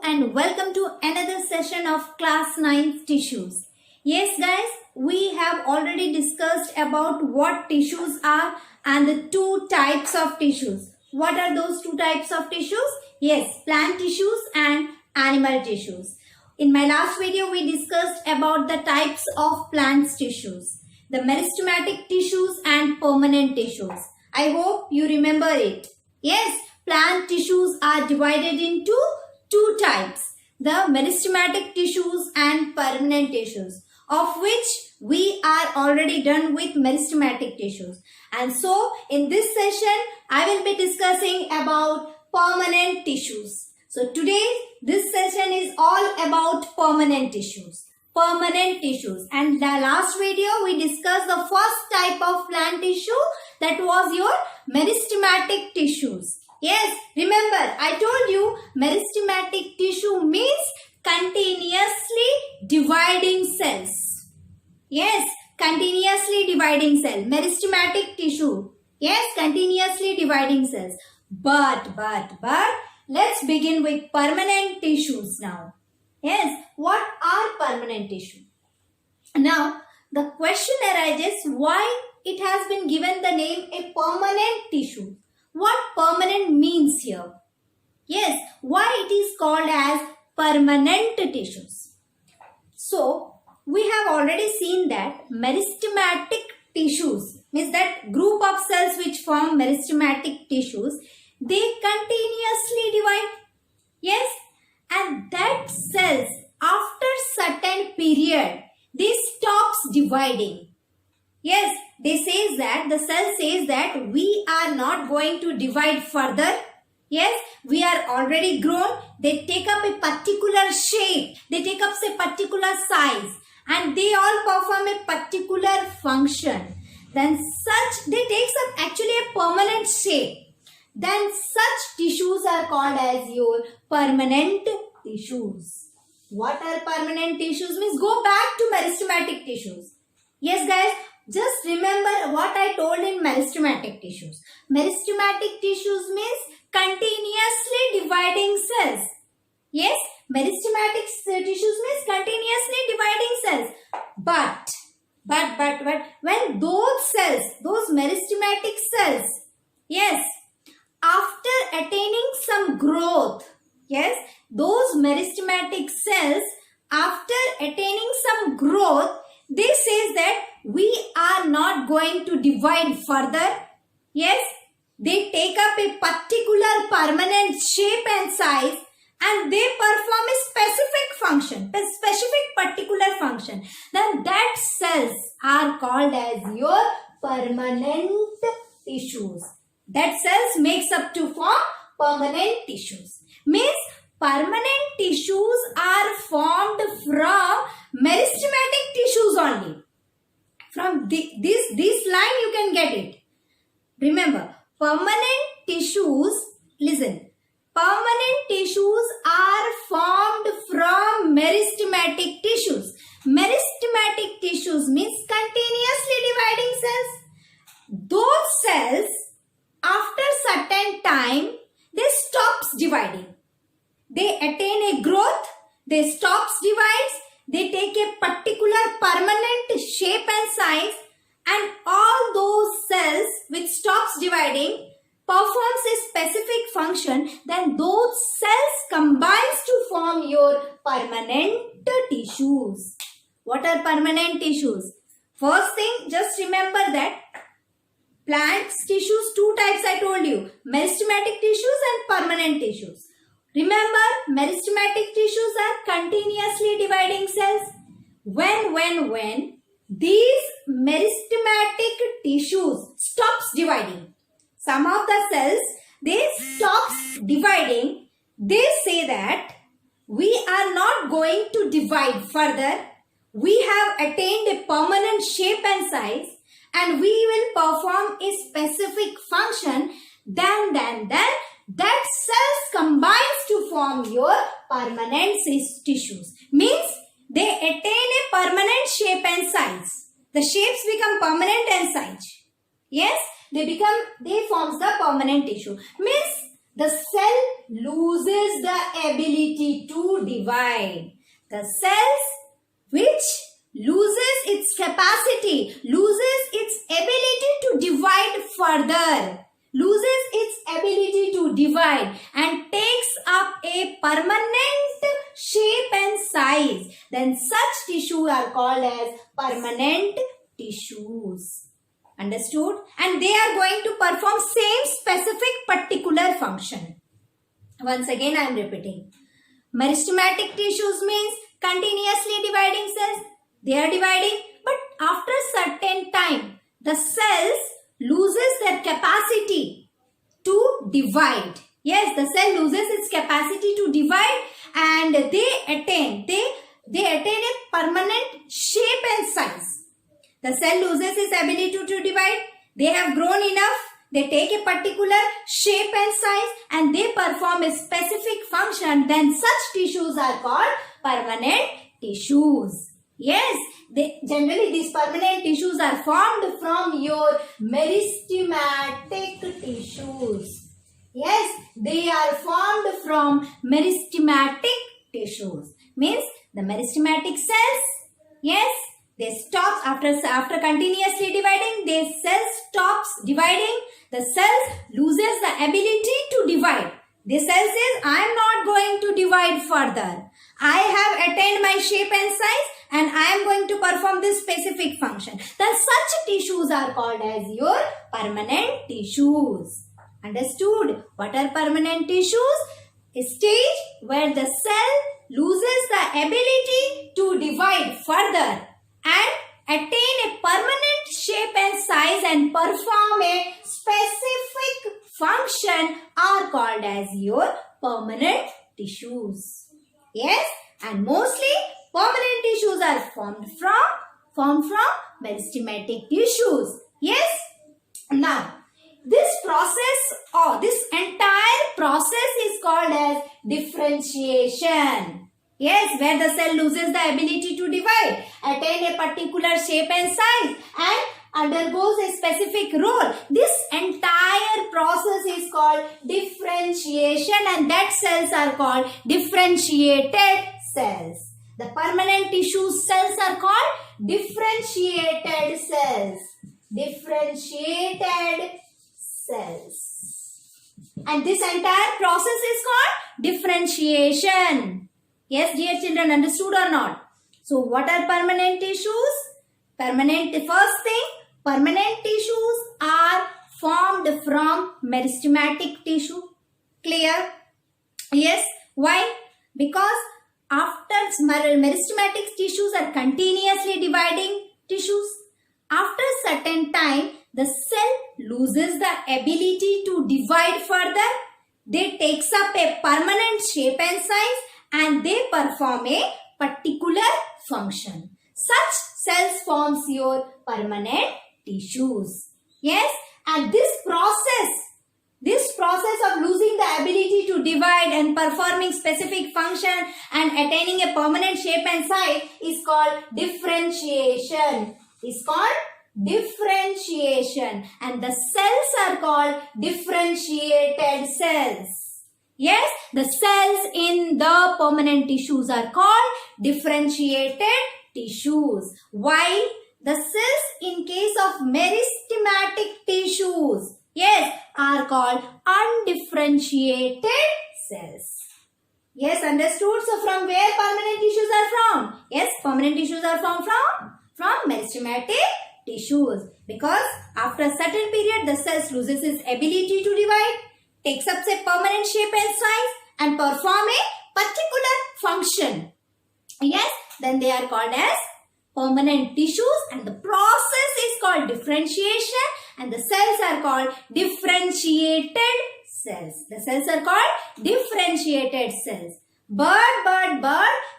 and welcome to another session of class 9 tissues. Yes guys, we have already discussed about what tissues are and the two types of tissues. What are those two types of tissues? Yes, plant tissues and animal tissues. In my last video, we discussed about the types of plant tissues, the meristematic tissues and permanent tissues. I hope you remember it. Yes, plant tissues are divided into two types, the meristematic tissues and permanent tissues, of which we are already done with meristematic tissues. And so, in this session, I will be discussing about permanent tissues. So, today, this session is all about permanent tissues. Permanent tissues. And the last video, we discussed the first type of plant tissue, that was your meristematic tissues. Yes, remember, I told you meristematic tissue means continuously dividing cells. Yes, continuously dividing cell. Meristematic tissue. Yes, continuously dividing cells. But, let's begin with permanent tissues now. Yes, what are permanent tissue? Now, the question arises why it has been given the name a permanent tissue. What permanent means here? Yes, why it is called as permanent tissues. So, we have already seen that meristematic tissues, means that group of cells which form meristematic tissues, they continuously divide. Yes, and that cells after certain period, they stops dividing. Yes, they says that, the cell says that we are not going to divide further. Yes, we are already grown. They take up a particular shape. They take up a particular size. And they all perform a particular function. Then they takes up actually a permanent shape. Then such tissues are called as your permanent tissues. What are permanent tissues? Means go back to meristematic tissues. Yes guys, just remember what I told in meristematic tissues. Meristematic tissues means continuously dividing cells. Yes, meristematic tissues means continuously dividing cells. But when those cells, those meristematic cells, yes, after attaining some growth, yes, those meristematic cells, after attaining some growth, they says that we are not going to divide further. Yes, they take up a particular permanent shape and size and they perform a specific function, a specific particular function. Then that cells are called as your permanent tissues. That cells makes up to form permanent tissues. Means permanent tissues are formed from meristematic tissues only. From this line you can get it. Remember, permanent tissues, listen, permanent tissues are formed from meristematic tissues. Meristematic tissues means continuously dividing cells. Those cells, after certain time, they stops dividing. They attain a growth, they stops divides, they take a particular permanent shape and size, and all those cells which stops dividing performs a specific function, then those cells combines to form your permanent tissues. What are permanent tissues? First thing, just remember that plant tissues, two types I told you, meristematic tissues and permanent tissues. Remember, meristematic tissues are continuously dividing cells. When these meristematic tissues stops dividing, some of the cells, they stops dividing, they say that we are not going to divide further. We have attained a permanent shape and size and we will perform a specific function. Then that cells combines to form your permanent tissues. Means they attain a permanent shape and size. The shapes become permanent and size. Yes, they forms the permanent tissue. Means the cell loses the ability to divide. The cells which loses its capacity, loses its ability to divide further, loses its ability to divide and takes up a permanent shape and size, then such tissues are called as permanent tissues. Understood? And they are going to perform same specific particular function. Once again I am repeating. Meristematic tissues means continuously dividing cells. They are dividing, but after certain time, the cells loses their capacity to divide. Yes, the cell loses its capacity to divide and they attain a permanent shape and size. The cell loses its ability to divide. They have grown enough. They take a particular shape and size and they perform a specific function. Then such tissues are called permanent tissues. Yes, generally these permanent tissues are formed from your meristematic tissues. Yes, they are formed from meristematic tissues. Means the meristematic cells, yes, they stop after continuously dividing. The cell stops dividing. The cells loses the ability to divide. The cell says, I am not going to divide further. I have attained my shape and size and I am going to perform this specific function. Then such tissues are called as your permanent tissues. Understood? What are permanent tissues? A stage where the cell loses the ability to divide further and attain a permanent shape and size and perform a specific function are called as your permanent tissues. Yes, and mostly permanent tissues are formed from meristematic tissues. Yes. Now, this entire process is called as differentiation. Yes, where the cell loses the ability to divide, attain a particular shape and size and undergoes a specific role. This entire process is called differentiation and that cells are called differentiated cells. The permanent tissue cells are called differentiated cells. Differentiated cells. And this entire process is called differentiation. Yes, dear children, understood or not? So, what are permanent tissues? First thing, permanent tissues are formed from meristematic tissue. Clear? Yes. Why? Because after meristematic tissues are continuously dividing tissues. After certain time, the cell loses the ability to divide further. They takes up a permanent shape and size and they perform a particular function. Such cells forms your permanent tissues. Yes, and this process of losing the ability to divide and performing specific function and attaining a permanent shape and size is called differentiation. And the cells are called differentiated cells. Yes, the cells in the permanent tissues are called differentiated tissues. While the cells in case of meristematic tissues, yes, are called undifferentiated cells. Yes, understood? So, from where permanent tissues are from? Yes, permanent tissues are from meristematic tissues. Because after a certain period, the cells loses its ability to divide, takes up a permanent shape and size and perform a particular function. Yes, then they are called as permanent tissues and the process is called differentiation and the cells are called differentiated cells. The cells are called differentiated cells. But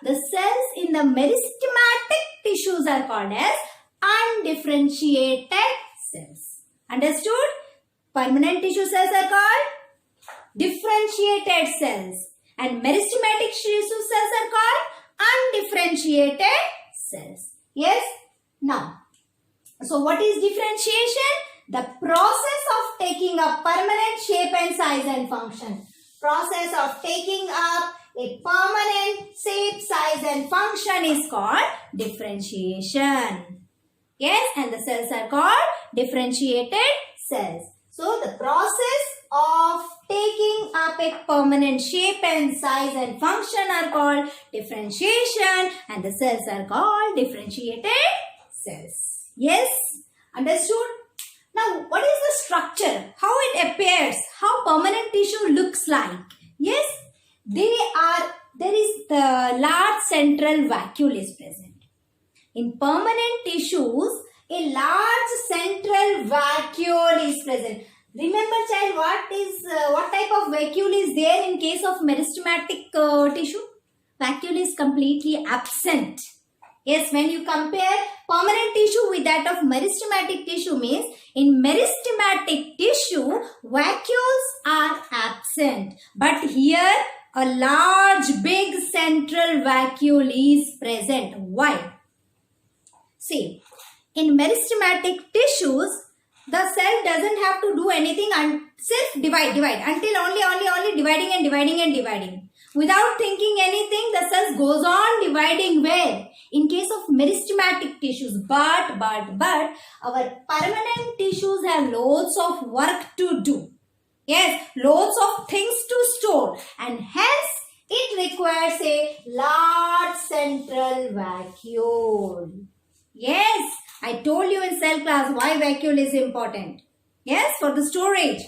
the cells in the meristematic tissues are called as undifferentiated cells. Understood? Permanent tissue cells are called differentiated cells and meristematic tissue cells are called undifferentiated cells. Yes? Now, so what is differentiation? the process of taking up permanent shape and size and function. Process of taking up a permanent shape, size and function is called differentiation. Yes, and the cells are called differentiated cells. So, the process of taking up a permanent shape and size and function are called differentiation, and the cells are called differentiated cells. Yes, understood? Now, what is the structure? How it appears? How permanent tissue looks like? Yes, there is the large central vacuole is present. In permanent tissues, a large central vacuole is present. Remember, child, what type of vacuole is there in case of meristematic tissue? Vacuole is completely absent. Yes, when you compare permanent tissue with that of meristematic tissue means in meristematic tissue, vacuoles are absent. But here a large big central vacuole is present. Why? See, in meristematic tissues, the cell doesn't have to do anything and self-divide until only dividing and dividing. Without thinking anything, the cells goes on dividing where? In case of meristematic tissues. But our permanent tissues have loads of work to do. Yes, loads of things to store, and hence it requires a large central vacuole. Yes, I told you in cell class why vacuole is important. Yes, for the storage.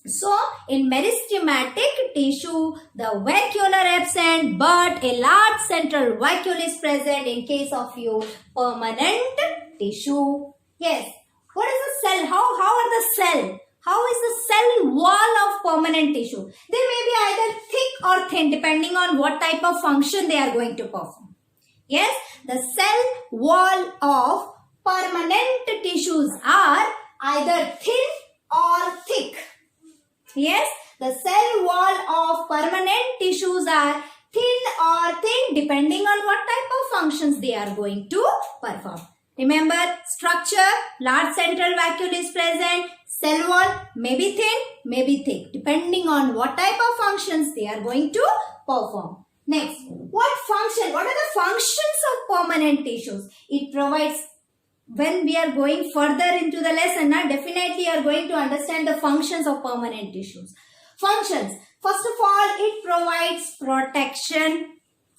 So, in meristematic tissue, the vacuole are absent, but a large central vacuole is present in case of your permanent tissue. Yes. What is the cell? How are the cell? How is the cell wall of permanent tissue? They may be either thick or thin depending on what type of function they are going to perform. Yes, the cell wall of permanent tissues are either thin or thick. Yes, the cell wall of permanent tissues are thin depending on what type of functions they are going to perform. Remember, structure, large central vacuole is present. Cell wall may be thin, may be thick depending on what type of functions they are going to perform. Next, what are the functions of permanent tissues? It provides, when we are going further into the lesson, definitely you are going to understand the functions of permanent tissues. Functions. First of all, it provides protection.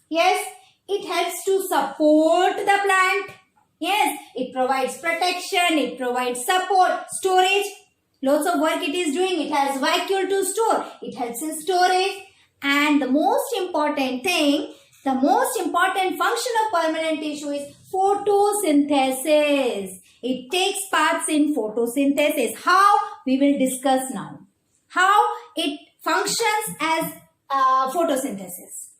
Yes, it helps to support the plant. Yes, it provides protection, it provides support, storage. Lots of work it is doing. It has vacuole to store. It helps in storage. And the most important thing, the most important function of permanent tissue is photosynthesis. It takes parts in photosynthesis. How? We will discuss now. How it functions as photosynthesis.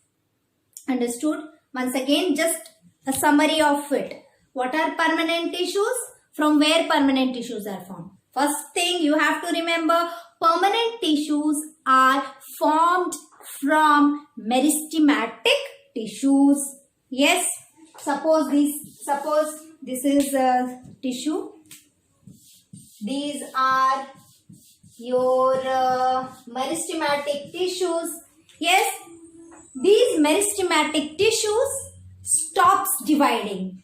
Understood? Once again, just a summary of it. What are permanent tissues? From where permanent tissues are formed? First thing you have to remember, permanent tissues are formed from meristematic tissues. Yes, suppose this is a tissue. These are your meristematic tissues. Yes, these meristematic tissues stops dividing.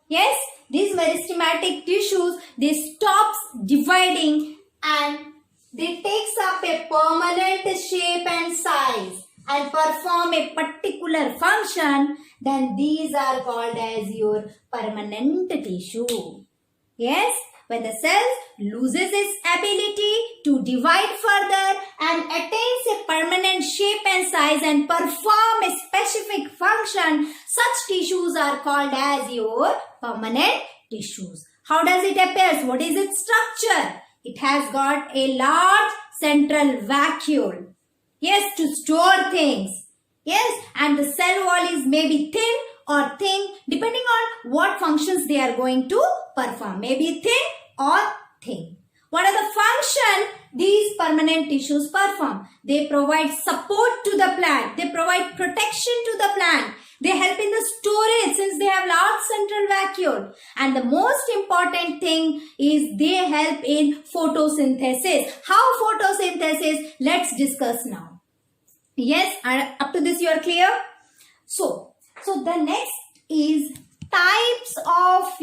Yes, these meristematic tissues, they stops dividing and they takes up a permanent shape and size and perform a particular function. Then these are called as your permanent tissue. Yes, when the cell loses its ability to divide further and attains a permanent shape and size and perform a specific function, such tissues are called as your permanent tissues. How does it appear? What is its structure? It has got a large central vacuole. Yes, to store things. Yes, and the cell wall is maybe thin or thin depending on what functions they are going to perform. Maybe thin or thin. What are the functions these permanent tissues perform? They provide support to the plant. They provide protection to the plant. They help in the storage since they have large central vacuole. And the most important thing is they help in photosynthesis. How photosynthesis? Let's discuss now. Yes, up to this you are clear? So the next is types of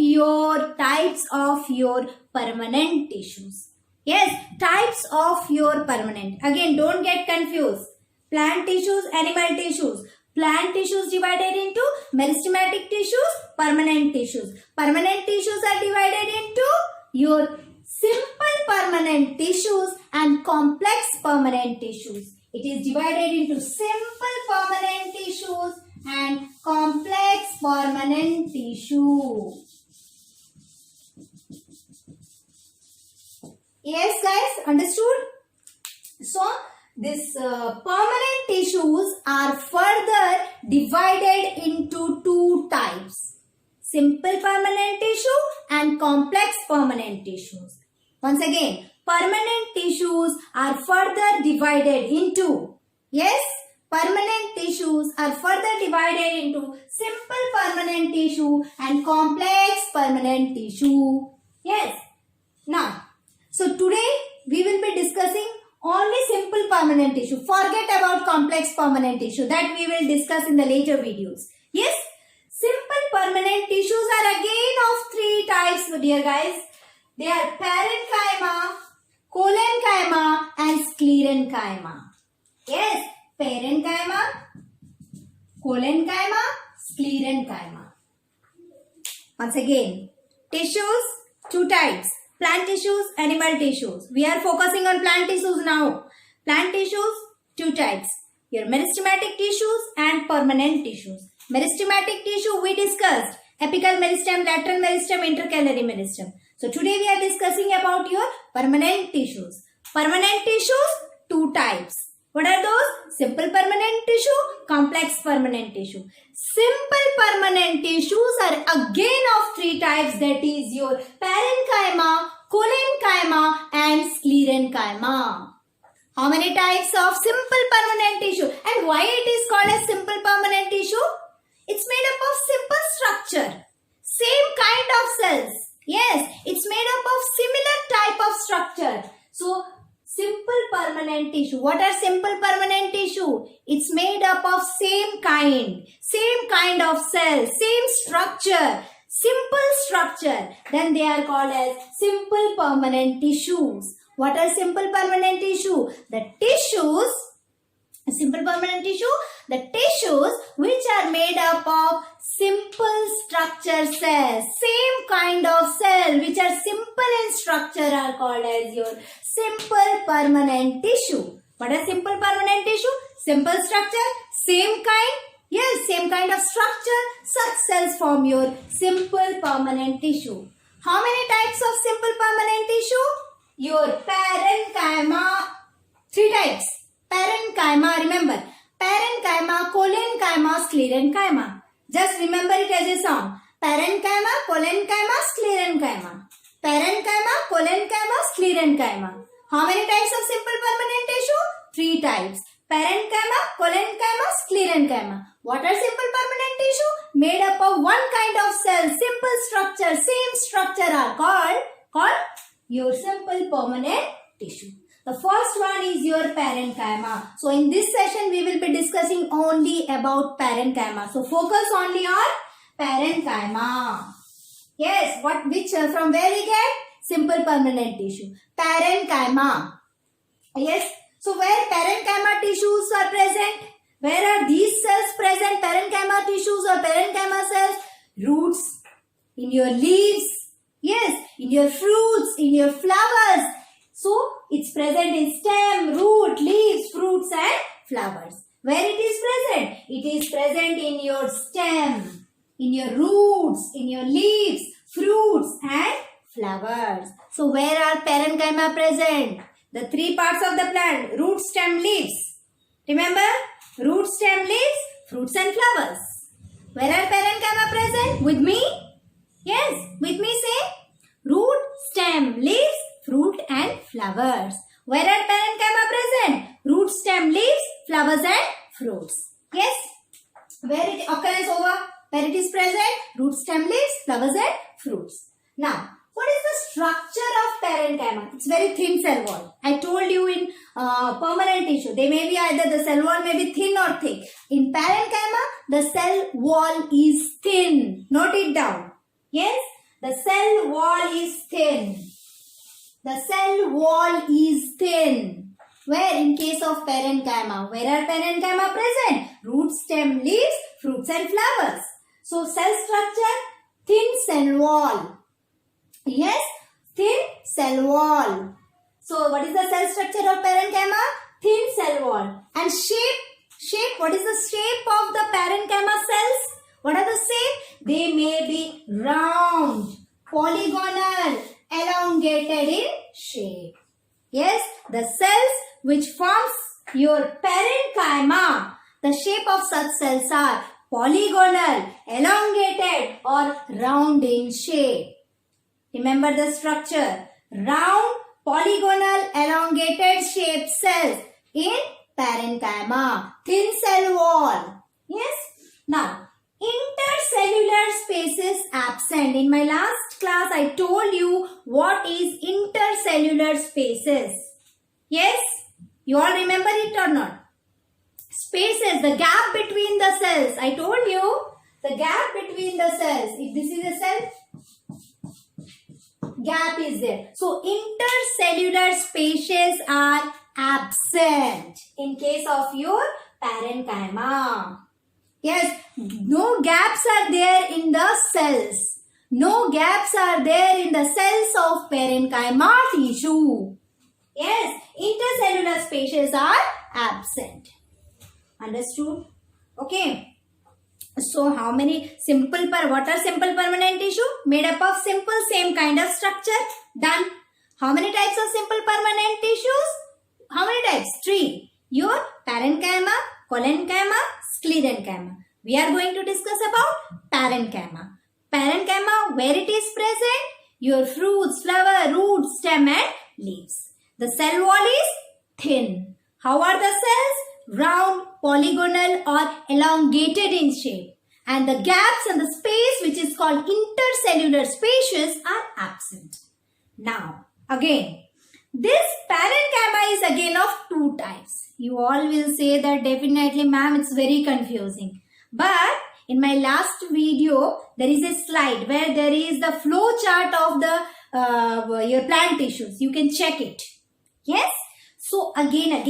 your permanent tissues. Yes, types of your permanent. Again, don't get confused. Plant tissues, animal tissues. Plant tissues divided into meristematic tissues, permanent tissues. Permanent tissues are divided into your simple permanent tissues and complex permanent tissues. It is divided into simple permanent tissues and complex permanent tissue. Yes guys, understood? So this permanent tissues are further divided into two types. Simple permanent tissue and complex permanent tissues. Once again, permanent tissues are further divided into, yes, permanent tissues are further divided into simple permanent tissue and complex permanent tissue. Yes. Now, so today we will be discussing only simple permanent tissue. Forget about complex permanent tissue. That we will discuss in the later videos. Yes. Simple permanent tissues are again of three types, dear guys. They are parenchyma, parenchyma and sclerenchyma. Yes, parenchyma, parenchyma, sclerenchyma. Once again, tissues, two types. Plant tissues, animal tissues. We are focusing on plant tissues now. Plant tissues, two types. Your meristematic tissues and permanent tissues. Meristematic tissue we discussed. Apical meristem, lateral meristem, intercalary meristem. So today we are discussing about your permanent tissues. Permanent tissues, two types. What are those? Simple permanent tissue, complex permanent tissue. Simple permanent tissues are again of three types, that is your parenchyma, parenchyma and sclerenchyma. How many types of simple permanent tissue? And why it is called as simple permanent tissue? It's made up of simple structure. Same kind of cells. Yes, it's made up of similar type of structure. So, simple permanent tissue. What are simple permanent tissue? It's made up of same kind of cells, same structure, simple structure. Then they are called as simple permanent tissues. What are simple permanent tissue? Simple permanent tissue, the tissues which are made up of simple structure cells, same kind of cell which are simple in structure are called as your simple permanent tissue. What is simple permanent tissue? Simple structure, same kind, yes, same kind of structure, such cells form your simple permanent tissue. How many types of simple permanent tissue? Your parenchyma, three types. Parenchyma, remember, parenchyma, parenchyma, sclerenchyma. Just remember it as a song. Parenchyma, parenchyma, sclerenchyma. Parenchyma, parenchyma, sclerenchyma. How many types of simple permanent tissue? Three types. Parenchyma, parenchyma, sclerenchyma. What are simple permanent tissue? Made up of one kind of cell, simple structure, same structure are called your simple permanent tissue. The first one is your parenchyma. So in this session we will be discussing only about parenchyma. So focus only on parenchyma. Yes, from where we get? Simple permanent tissue. Parenchyma. Yes. So where parenchyma tissues are present? Where are these cells present? Parenchyma tissues or parenchyma cells? Roots, in your leaves, yes, in your fruits, in your flowers. So it's present in stem, root, leaves, fruits and flowers. Where it is present? It is present in your stem, in your roots, in your leaves, fruits and flowers. So where are parenchyma present? The three parts of the plant, root, stem, leaves. Remember? Root, stem, leaves, fruits and flowers. Where are parenchyma present? With me? Yes, with me say root, stem, leaves, fruit and flowers. Where are parenchyma present? Root, stem, leaves, flowers and fruits. Yes. Where it occurs over? Where it is present? Root, stem, leaves, flowers and fruits. Now, what is the structure of parenchyma? It's very thin cell wall. I told you in permanent tissue, they may be either the cell wall may be thin or thick. In parenchyma, the cell wall is thin. Note it down. Yes, the cell wall is thin. The cell wall is thin. Where in case of parenchyma? Where are parenchyma present? Root, stem, leaves, fruits and flowers. So cell structure, thin cell wall. Yes, thin cell wall. So what is the cell structure of parenchyma? Thin cell wall. And shape, what is the shape of the parenchyma cells? What are the shape? They may be round, polygonal, elongated in shape. Yes, the cells which forms your parenchyma, the shape of such cells are polygonal, elongated or round in shape. Remember the structure. Round, polygonal, elongated shaped cells in parenchyma. Thin cell wall. Yes. Now, intercellular spaces absent. In my last class, I told you what is intercellular spaces. Yes. You all remember it or not? Spaces, the gap between the cells. I told you the gap between the cells. If this is a cell, gap is there. So, intercellular spaces are absent in case of your parenchyma. Yes, no gaps are there in the cells. No gaps are there in the cells of parenchyma tissue. Yes, intercellular spaces are absent. Understood? Okay. So, how many what are simple permanent tissue? Made up of simple same kind of structure. Done. How many types of simple permanent tissues? How many types? 3. Your parenchyma, collenchyma, sclerenchyma. We are going to discuss about parenchyma. Parenchyma, where it is present? Your fruits, flower, roots, stem and leaves. The cell wall is thin. How are the cells? Round, polygonal or elongated in shape. And the gaps and the space which is called intercellular spaces are absent. Now, again, this parenchyma is again of 2 types. You all will say that definitely ma'am, it's very confusing. But in my last video, there is a slide where there is the flow chart of the your plant tissues. You can check it. Yes? So again.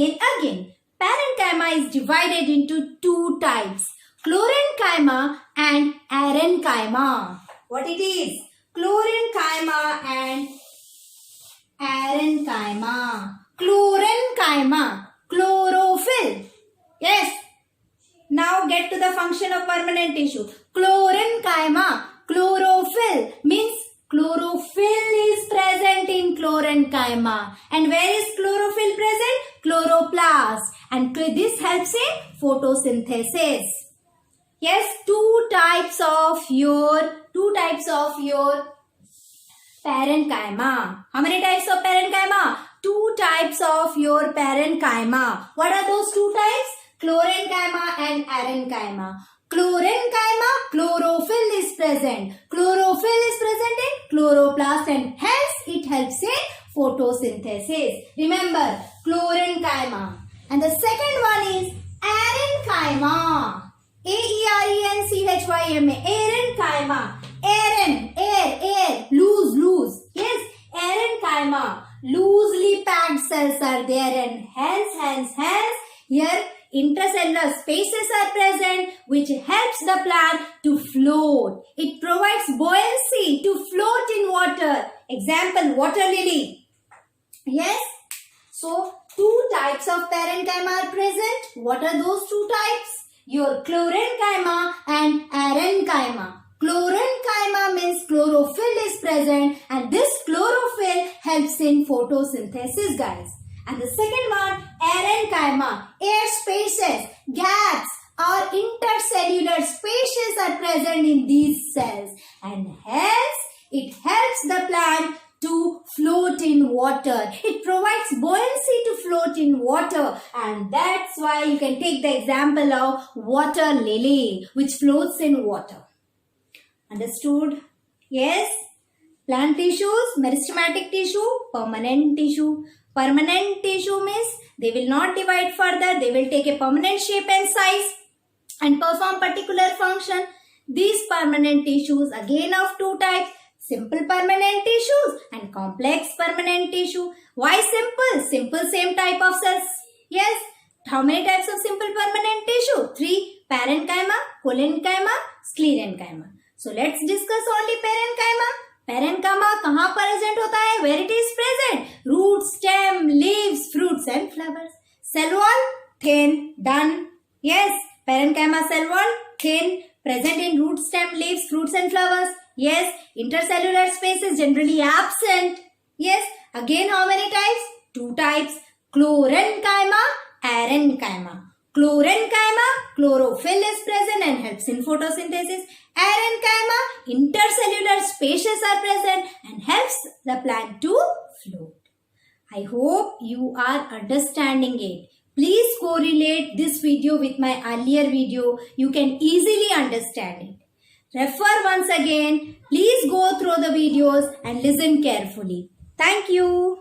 Parenchyma is divided into 2 types. Chlorenchyma and arenchyma. What it is? Chlorenchyma and arenchyma. Chlorenchyma. Chlorophyll. Yes. Now get to the function of permanent tissue. Chlorenchyma. Chlorophyll means chlorophyll is present in chlorenchyma. And where is chlorophyll present? Chloroplast. And this helps in photosynthesis. Yes, 2 types of your parenchyma. How many types of parenchyma? 2 types of your parenchyma. What are those 2 types? Chlorenchyma and arenchyma. Chlorenchyma, chlorophyll is present. Chlorophyll is present in chloroplast and hence it helps in photosynthesis. Remember, chlorenchyma. And the second one is arenchyma. A-E-R-E-N-C-H-Y-M-A. Arenchyma. Air, loose. Yes, arenchyma. Loosely packed cells are there and hence, here intercellular spaces are present which helps the plant to float. It provides buoyancy to float in water. Example, water lily. Yes. So, 2 types of parenchyma are present. What are those 2 types? Your chlorenchyma and arenchyma. Chlorenchyma means chlorophyll is present and this chlorophyll helps in photosynthesis, guys. And the second one, arenchyma, air spaces, gaps or intercellular spaces are present in these cells and hence it helps the plant to float in water. It provides buoyancy to float in water and that's why you can take the example of water lily which floats in water. Understood? Yes. Plant tissues, meristematic tissue, permanent tissue. Permanent tissue means they will not divide further. They will take a permanent shape and size and perform particular function. These permanent tissues again of two types. Simple permanent tissues and complex permanent tissue. Why simple? Simple same type of cells. Yes. How many types of simple permanent tissue? 3. Parenchyma, collenchyma, sclerenchyma. So let's discuss only parenchyma. Parenchyma कहाँ present होता है? Where it is present? Root, stem, leaves, fruits and flowers. Cell wall, thin, done. Yes, parenchyma cell wall, thin, present in root, stem, leaves, fruits and flowers. Yes, intercellular space is generally absent. Yes, again how many types? 2 types. Chlorenchyma, parenchyma. Chlorenchyma, chlorophyll is present and helps in photosynthesis. Parenchyma, intercellular spaces are present and helps the plant to float. I hope you are understanding it. Please correlate this video with my earlier video. You can easily understand it. Refer once again. Please go through the videos and listen carefully. Thank you.